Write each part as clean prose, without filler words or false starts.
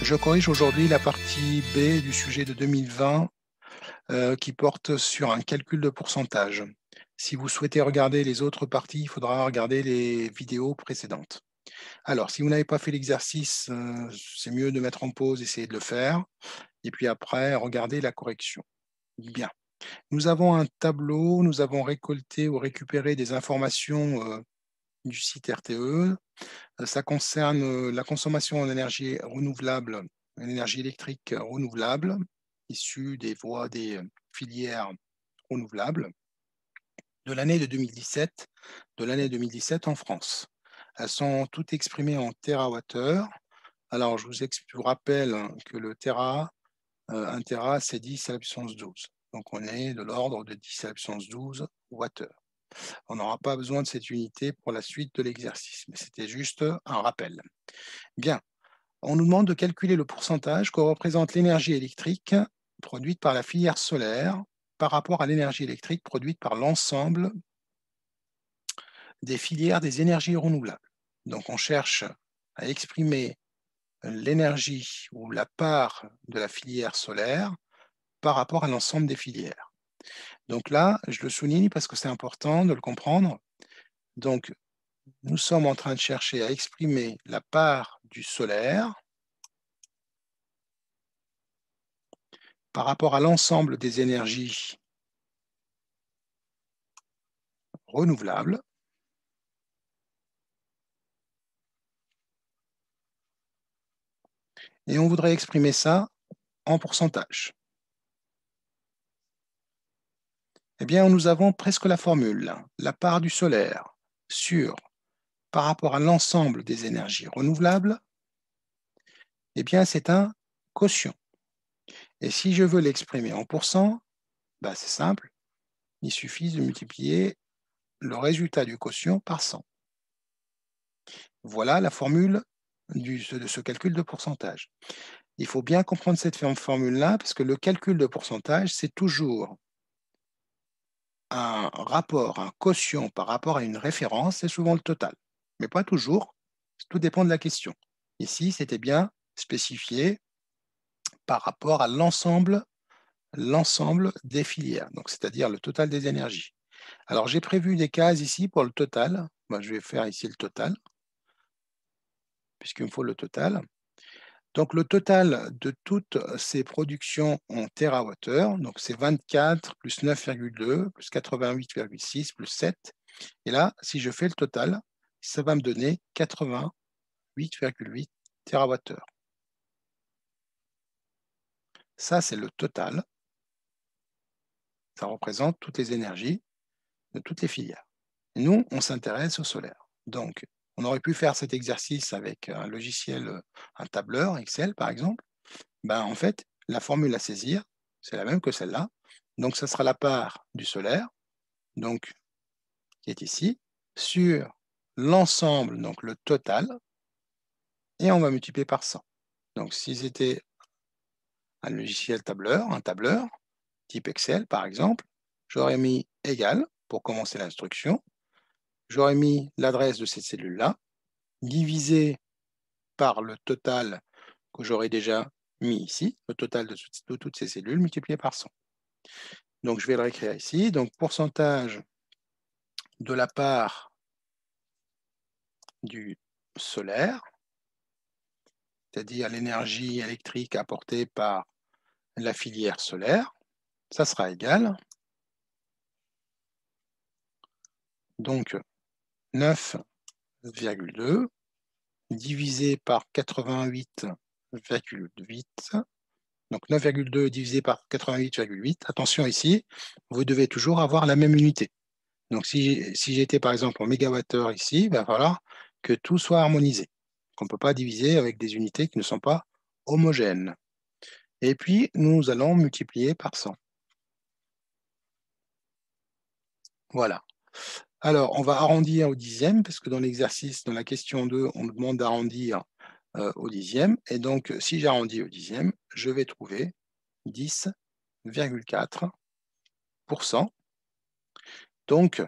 Je corrige aujourd'hui la partie B du sujet de 2020 qui porte sur un calcul de pourcentage. Si vous souhaitez regarder les autres parties, il faudra regarder les vidéos précédentes. Alors, si vous n'avez pas fait l'exercice, c'est mieux de mettre en pause, essayer de le faire, et puis après, regarder la correction. Bien. Nous avons un tableau, nous avons récolté ou récupéré des informations du site RTE. Ça concerne la consommation en énergie renouvelable, en énergie électrique renouvelable, issue des voies des filières renouvelables, de l'année de 2017, en France. Elles sont toutes exprimées en térawattheures. Alors, je vous rappelle que le téra, un téra, c'est 10 à la puissance 12. Donc, on est de l'ordre de 10 à la puissance 12 wattheures. On n'aura pas besoin de cette unité pour la suite de l'exercice, mais c'était juste un rappel. Bien, on nous demande de calculer le pourcentage que représente l'énergie électrique produite par la filière solaire par rapport à l'énergie électrique produite par l'ensemble des filières des énergies renouvelables. Donc on cherche à exprimer l'énergie ou la part de la filière solaire par rapport à l'ensemble des filières. Donc là, je le souligne parce que c'est important de le comprendre. Donc, nous sommes en train de chercher à exprimer la part du solaire par rapport à l'ensemble des énergies renouvelables. Et on voudrait exprimer ça en pourcentage. Eh bien, nous avons presque la formule. La part du solaire par rapport à l'ensemble des énergies renouvelables, eh bien, c'est un quotient. Et si je veux l'exprimer en pourcent, ben, c'est simple. Il suffit de multiplier le résultat du quotient par 100. Voilà la formule de ce calcul de pourcentage. Il faut bien comprendre cette formule-là, parce que le calcul de pourcentage, c'est toujours un rapport, un quotient par rapport à une référence, c'est souvent le total. Mais pas toujours, tout dépend de la question. Ici, c'était bien spécifié par rapport à l'ensemble des filières, donc c'est-à-dire le total des énergies. Alors, j'ai prévu des cases ici pour le total. Moi, je vais faire ici le total, puisqu'il me faut le total. Donc, le total de toutes ces productions en térawattheures, donc c'est 24 plus 9,2 plus 88,6 plus 7. Et là, si je fais le total, ça va me donner 88,8 térawattheures. Ça, c'est le total. Ça représente toutes les énergies de toutes les filières. Et nous, on s'intéresse au solaire. Donc, on aurait pu faire cet exercice avec un logiciel, un tableur, Excel par exemple. Ben, en fait, la formule à saisir, c'est la même que celle-là. Donc, ça sera la part du solaire, donc, qui est ici, sur l'ensemble, donc le total, et on va multiplier par 100. Donc, si c'était un logiciel tableur, un tableur, type Excel par exemple, j'aurais mis égal pour commencer l'instruction, j'aurais mis l'adresse de cette cellule-là, divisé par le total que j'aurais déjà mis ici, le total de toutes ces cellules multiplié par 100. Donc je vais le réécrire ici, donc pourcentage de la part du solaire, c'est-à-dire l'énergie électrique apportée par la filière solaire, ça sera égal, donc 9,2 divisé par 88,8, donc 9,2 divisé par 88,8. Attention ici, vous devez toujours avoir la même unité. Donc si j'étais par exemple en mégawattheure ici, il va falloir que tout soit harmonisé. On ne peut pas diviser avec des unités qui ne sont pas homogènes. Et puis, nous allons multiplier par 100. Voilà. Alors, on va arrondir au dixième, parce que dans l'exercice, dans la question 2, on nous demande d'arrondir au dixième. Et donc, si j'arrondis au dixième, je vais trouver 10,4%. Donc,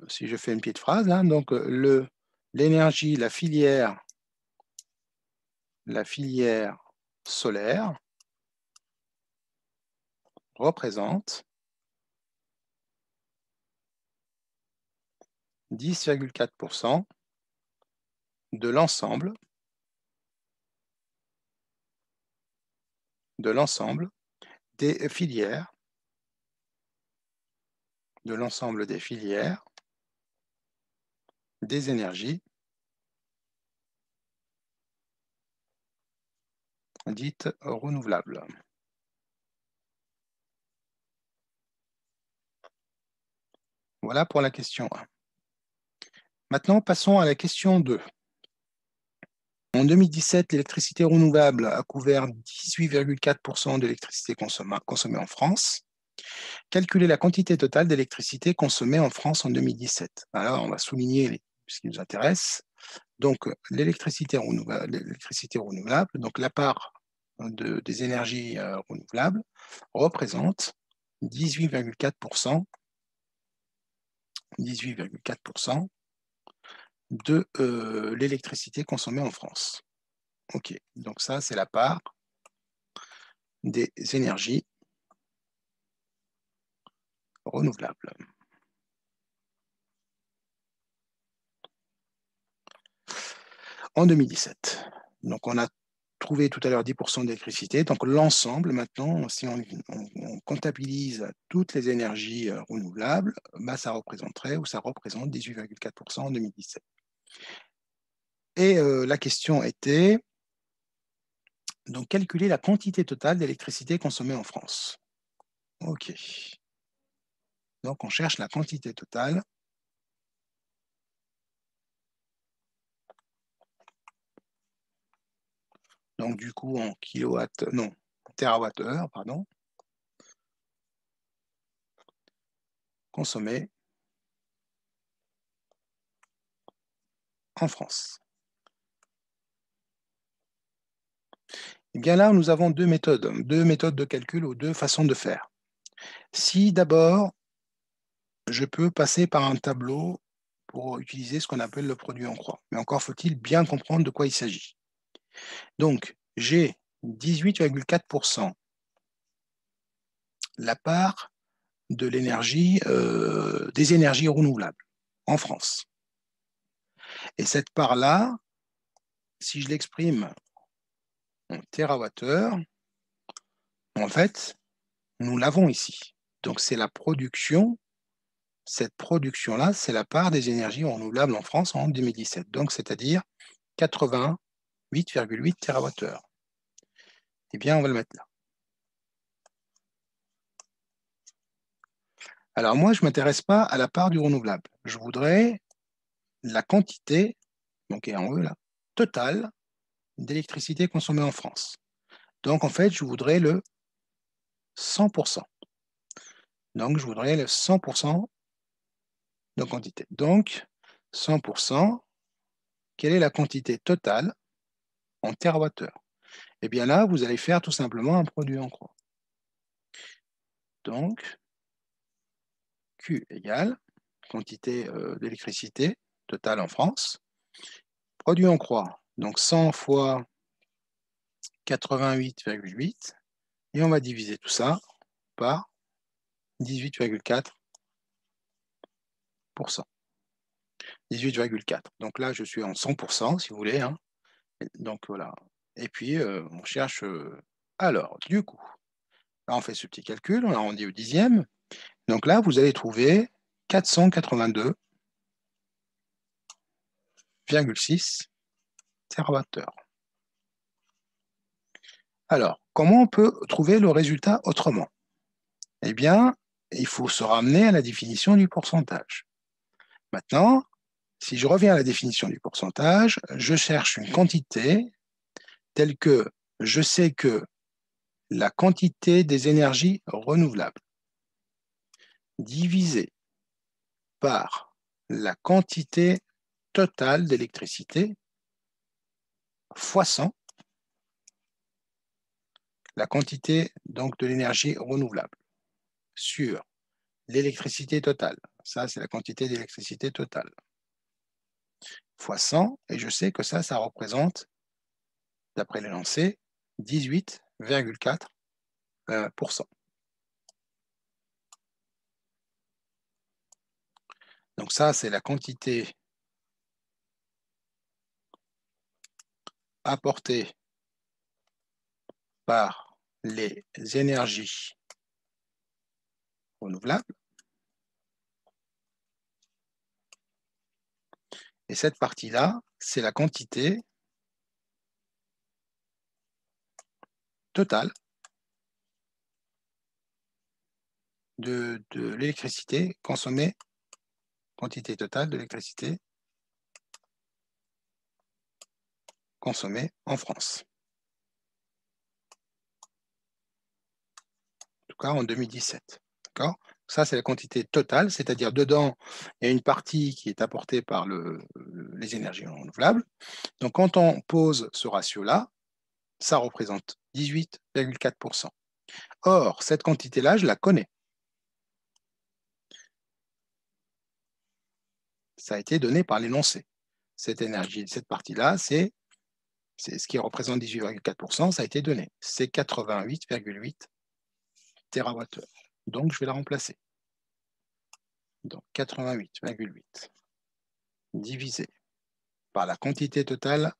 si je fais une petite phrase, hein, donc l'énergie, la filière la filière solaire représente 10,4% de l'ensemble des filières, des énergies dites renouvelables. Voilà pour la question 1. Maintenant, passons à la question 2. En 2017, l'électricité renouvelable a couvert 18,4% de l'électricité consommée en France. Calculer la quantité totale d'électricité consommée en France en 2017. Alors, on va souligner ce qui nous intéresse. Donc, l'électricité renouvelable, donc la part des énergies renouvelables, représente 18,4% de l'électricité consommée en France. OK, donc ça, c'est la part des énergies renouvelables. En 2017. Donc, on a trouvé tout à l'heure 10% d'électricité. Donc, l'ensemble, maintenant, si on comptabilise toutes les énergies renouvelables, bah, ça représenterait ou ça représente 18,4% en 2017. Et la question était, donc, calculer la quantité totale d'électricité consommée en France. OK. Donc, on cherche la quantité totale. Donc, du coup, en térawattheure, pardon, consommée en France. Eh bien là, nous avons deux méthodes de calcul ou deux façons de faire. Si d'abord, je peux passer par un tableau pour utiliser ce qu'on appelle le produit en croix. Mais encore faut-il bien comprendre de quoi il s'agit. Donc, j'ai 18,4% la part de l'énergie, des énergies renouvelables en France. Et cette part-là, si je l'exprime en térawattheure, en fait, nous l'avons ici. Donc, c'est la production. Cette production-là, c'est la part des énergies renouvelables en France en 2017. Donc, c'est-à-dire 88,8 TWh. Eh bien, on va le mettre là. Alors, moi, je ne m'intéresse pas à la part du renouvelable. Je voudrais la quantité, donc est en E là, totale d'électricité consommée en France. Donc, en fait, je voudrais le 100%. Donc, je voudrais le 100% de quantité. Donc, 100%, quelle est la quantité totale en TWh? Eh bien là, vous allez faire tout simplement un produit en croix. Donc, Q égale quantité d'électricité totale en France, produit en croix, donc 100 fois 88,8, et on va diviser tout ça par 18,4%. 18,4. Donc là, je suis en 100%, si vous voulez. Hein. Donc voilà. Et puis, on cherche... alors, du coup, là, on fait ce petit calcul, on arrondit au dixième. Donc là, vous allez trouver 482,6 TWh. Alors, comment on peut trouver le résultat autrement? Eh bien, il faut se ramener à la définition du pourcentage. Maintenant, si je reviens à la définition du pourcentage, je cherche une quantité telle que je sais que la quantité des énergies renouvelables divisée par la quantité totale d'électricité fois 100, la quantité donc de l'énergie renouvelable sur l'électricité totale. Ça, c'est la quantité d'électricité totale. Fois 100, et je sais que ça représente d'après l'énoncé, 18,4%. Donc ça, c'est la quantité apportée par les énergies renouvelables. Et cette partie-là, c'est la quantité totale de l'électricité consommée, quantité totale de l'électricité consommée en France. En tout cas, en 2017. D'accord ? Ça, c'est la quantité totale, c'est-à-dire dedans, il y a une partie qui est apportée par les énergies renouvelables. Donc, quand on pose ce ratio-là, ça représente 18,4%. Or, cette quantité-là, je la connais. Ça a été donné par l'énoncé. Cette énergie, cette partie-là, c'est ce qui représente 18,4%, ça a été donné. C'est 88,8 TWh. Donc, je vais la remplacer. Donc, 88,8 divisé par la quantité totale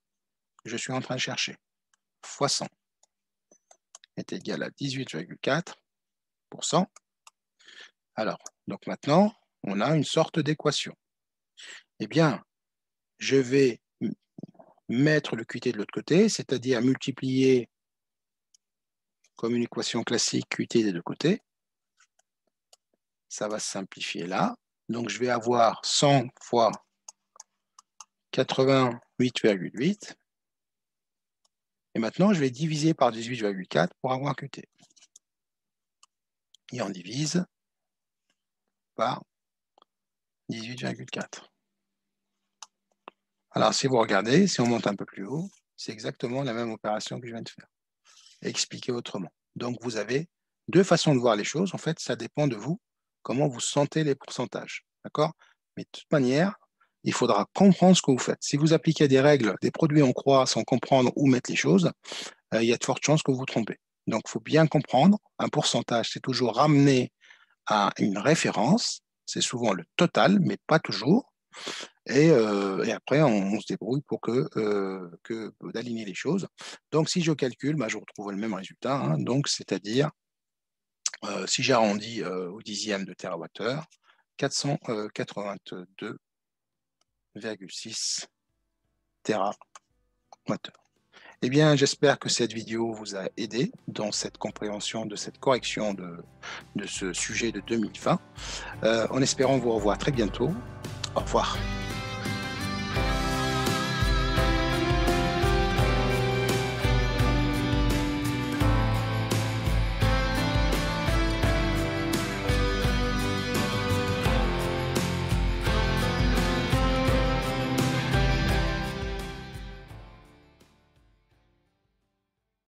que je suis en train de chercher, fois 100, est égal à 18,4%. Alors, donc maintenant, on a une sorte d'équation. Eh bien, je vais mettre le QT de l'autre côté, c'est-à-dire multiplier comme une équation classique QT des deux côtés. Ça va se simplifier là. Donc, je vais avoir 100 fois 88,8. Et maintenant, je vais diviser par 18,4 pour avoir QT. Et on divise par 18,4. Alors, si vous regardez, si on monte un peu plus haut, c'est exactement la même opération que je viens de faire. Expliquer autrement. Donc, vous avez deux façons de voir les choses. En fait, ça dépend de vous, comment vous sentez les pourcentages. D'accord ? Mais de toute manière, il faudra comprendre ce que vous faites. Si vous appliquez des règles, des produits en croix sans comprendre où mettre les choses, il y a de fortes chances que vous vous trompez. Donc, il faut bien comprendre. Un pourcentage, c'est toujours ramené à une référence. C'est souvent le total, mais pas toujours. Et après, on se débrouille pour d'aligner les choses. Donc, si je calcule, je retrouve le même résultat. Hein, donc, c'est-à-dire, si j'arrondis au dixième de TWh, 482,6 TWh. Eh bien, j'espère que cette vidéo vous a aidé dans cette compréhension de cette correction de ce sujet de 2020. En espérant vous revoir très bientôt. Au revoir.